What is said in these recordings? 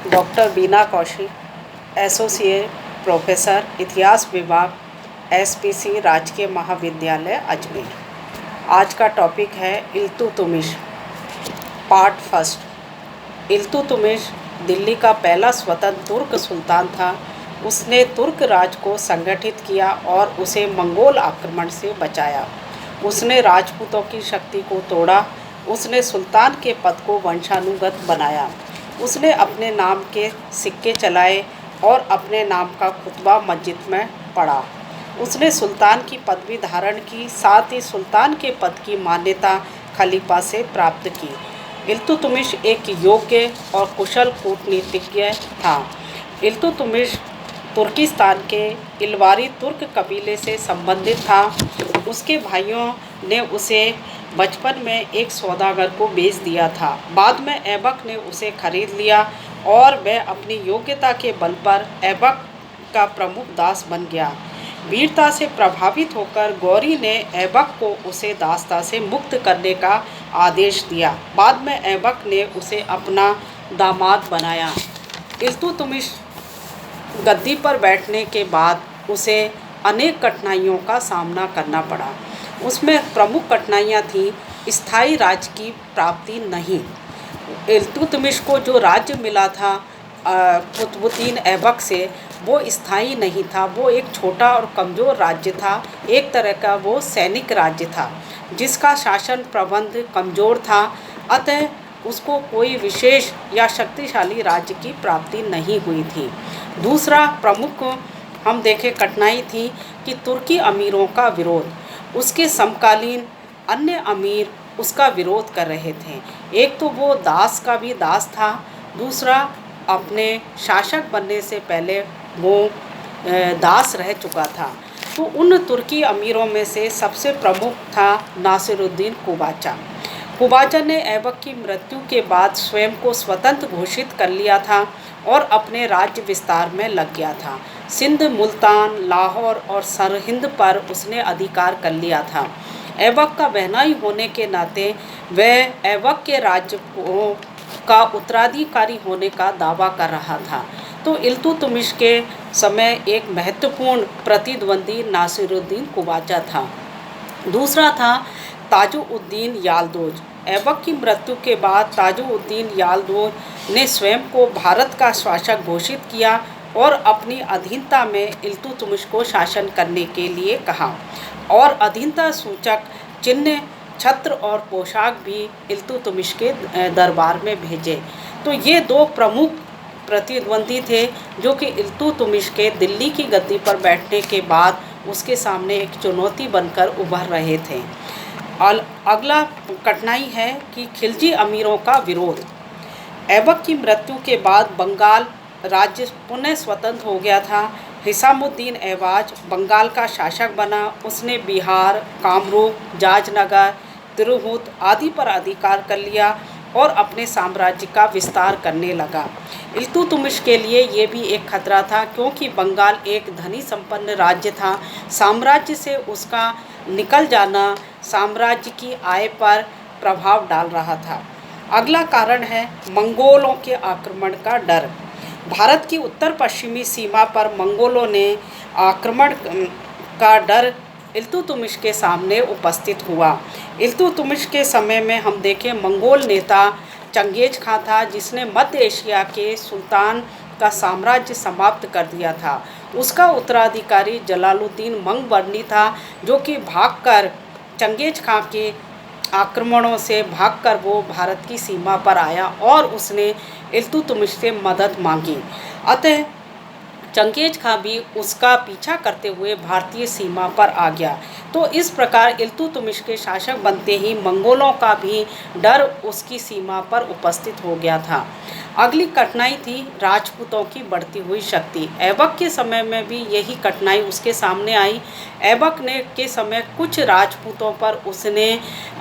Doctor बीना Kaushik, associate professor, इतिहास विभाग, SPC राजकीय महाविद्यालय अजमेर। आज का टॉपिक है इल्तुतमिश, पार्ट फर्स्ट। इल्तुतमिश दिल्ली का पहला स्वतंत्र तुर्क सुल्तान था। उसने तुर्क राज को संगठित किया और उसे मंगोल आक्रमण से बचाया। उसने राजपूतों की शक्ति को तोड़ा। उसने सुल्तान के पद को वंशानुगत बनाया। उसने अपने नाम के सिक्के चलाए और अपने नाम का खुतबा मस्जिद में पढ़ा। उसने सुल्तान की पदवी धारण की, साथ ही सुल्तान के पद की मान्यता खलीफा से प्राप्त की। इल्तुतमिश एक योग्य और कुशल कूटनीतिज्ञ था। इल्तुतमिश तुर्किस्तान के इलवारी तुर्क कबीले से संबंधित था। उसके भाइयों ने उसे बचपन में एक सौदागर को बेच दिया था। बाद में ऐबक ने उसे खरीद लिया और वह अपनी योग्यता के बल पर ऐबक का प्रमुख दास बन गया। वीरता से प्रभावित होकर गौरी ने ऐबक को उसे दासता से मुक्त करने का आदेश दिया। बाद में ऐबक ने उसे अपना दामाद बनाया। इल्तुतमिश गद्दी पर बैठने के बाद उसे अनेक कठिनाइयों का सामना करना पड़ा। उसमें प्रमुख कठिनाइयाँ थीं स्थायी राज्य की प्राप्ति नहीं। इल्तुतमिश को जो राज्य मिला था कुतुबुद्दीन ऐबक से, वो स्थायी नहीं था। वो एक छोटा और कमज़ोर राज्य था। एक तरह का वो सैनिक राज्य था जिसका शासन प्रबंध कमज़ोर था। अतः उसको कोई विशेष या शक्तिशाली राज्य की प्राप्ति नहीं हुई थी। दूसरा प्रमुख हम देखें कठिनाई थी कि तुर्की अमीरों का विरोध। उसके समकालीन अन्य अमीर उसका विरोध कर रहे थे। एक तो वो दास का भी दास था, दूसरा अपने शासक बनने से पहले वो दास रह चुका था। तो उन तुर्की अमीरों में से सबसे प्रमुख था नासिरुद्दीन कुबाचा। कुबाचा ने ऐबक की मृत्यु के बाद स्वयं को स्वतंत्र घोषित कर लिया था और अपने राज्य विस्तार में लग गया था। सिंध, मुल्तान, लाहौर और सरहिंद पर उसने अधिकार कर लिया था। ऐबक का बहनोई होने के नाते वह ऐबक के राज्य का उत्तराधिकारी होने का दावा कर रहा था। तो इल्तुतमिश के समय एक महत्वपूर्ण प्रतिद्वंदी नासिरुद्दीन कुबाचा था। दूसरा था ताजुउद्दीन याल्दोज। ऐबक की मृत्यु के बाद ताजुउद्दीन याल्दोज ने स्वयं को भारत का शासक घोषित किया और अपनी अधीनता में इल्तुतमिश को शासन करने के लिए कहा और अधीनता सूचक चिन्ह, छत्र और पोशाक भी इल्तुतमिश के दरबार में भेजे। तो ये दो प्रमुख प्रतिद्वंदी थे जो कि इल्तुतमिश के दिल्ली की गद्दी पर बैठने के बाद उसके सामने एक चुनौती बनकर उभर रहे थे। अगला कठिनाई है कि खिलजी अमीरों का विरोध। ऐबक की मृत्यु के बाद बंगाल राज्य पुनः स्वतंत्र हो गया था। हिसामुद्दीन ऐवाज बंगाल का शासक बना। उसने बिहार, कामरूप, जाजनगर, तिरहुत आदि पर अधिकार कर लिया और अपने साम्राज्य का विस्तार करने लगा। इल्तुतमिश के लिए ये भी एक खतरा था क्योंकि बंगाल एक धनी संपन्न राज्य था। साम्राज्य से उसका निकल जाना साम्राज्य की आय पर प्रभाव डाल रहा था। अगला कारण है मंगोलों के आक्रमण का डर। भारत की उत्तर पश्चिमी सीमा पर मंगोलों ने आक्रमण का डर इल्तुतमिश के सामने उपस्थित हुआ। इल्तुतमिश के समय में हम देखें मंगोल नेता चंगेज खां था जिसने मध्य एशिया के सुल्तान का साम्राज्य समाप्त कर दिया था। उसका उत्तराधिकारी जलालुद्दीन मंगबर्नी था जो कि भागकर चंगेज खां के आक्रमणों से भागकर वो भारत की सीमा पर आया और उसने इल्तुतमिश से मदद मांगी। अतः चंगेज खां भी उसका पीछा करते हुए भारतीय सीमा पर आ गया। तो इस प्रकार इल्तुतमिश के शासक बनते ही मंगोलों का भी डर उसकी सीमा पर उपस्थित हो गया था। अगली कठिनाई थी राजपूतों की बढ़ती हुई शक्ति। ऐबक के समय में भी यही कठिनाई उसके सामने आई। ऐबक ने के समय कुछ राजपूतों पर उसने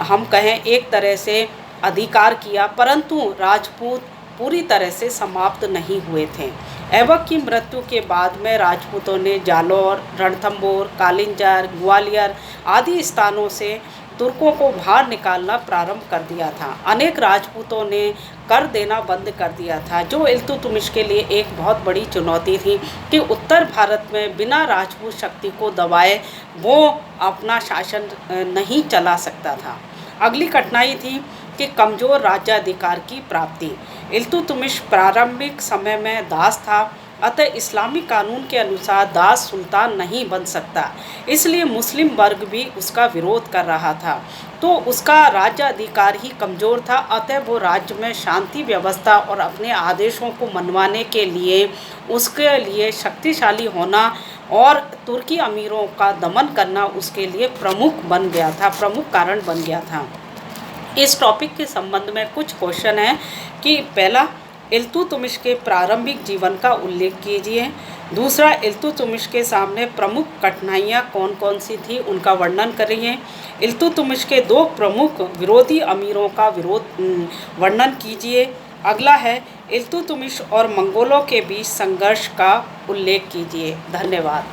हम कहें एक तरह से अधिकार किया, परंतु राजपूत पूरी तरह से समाप्त नहीं हुए थे। ऐबक की मृत्यु के बाद में राजपूतों ने जालौर, रणथंभौर, कालिंजर, ग्वालियर आदि स्थानों से तुर्कों को बाहर निकालना प्रारंभ कर दिया था। अनेक राजपूतों ने कर देना बंद कर दिया था, जो इल्तुतमिश के लिए एक बहुत बड़ी चुनौती थी कि उत्तर भारत में बिना राजपूत शक्ति को दबाए वो अपना शासन नहीं चला सकता था। अगली कठिनाई थी कि कमज़ोर राज्याधिकार की प्राप्ति। इल्तुतमिश प्रारंभिक समय में दास था, अतः इस्लामी कानून के अनुसार दास सुल्तान नहीं बन सकता, इसलिए मुस्लिम वर्ग भी उसका विरोध कर रहा था। तो उसका राज्याधिकार ही कमज़ोर था, अतः वो राज्य में शांति व्यवस्था और अपने आदेशों को मनवाने के लिए उसके लिए शक्तिशाली होना और तुर्की अमीरों का दमन करना उसके लिए प्रमुख कारण बन गया था। इस टॉपिक के संबंध में कुछ क्वेश्चन है कि पहला, इल्तुतमिश के प्रारंभिक जीवन का उल्लेख कीजिए। दूसरा, इल्तुतमिश के सामने प्रमुख कठिनाइयाँ कौन कौन सी थी उनका वर्णन करिए। इल्तुतमिश के दो प्रमुख विरोधी अमीरों का वर्णन कीजिए। अगला है, इल्तुतमिश और मंगोलों के बीच संघर्ष का उल्लेख कीजिए। धन्यवाद।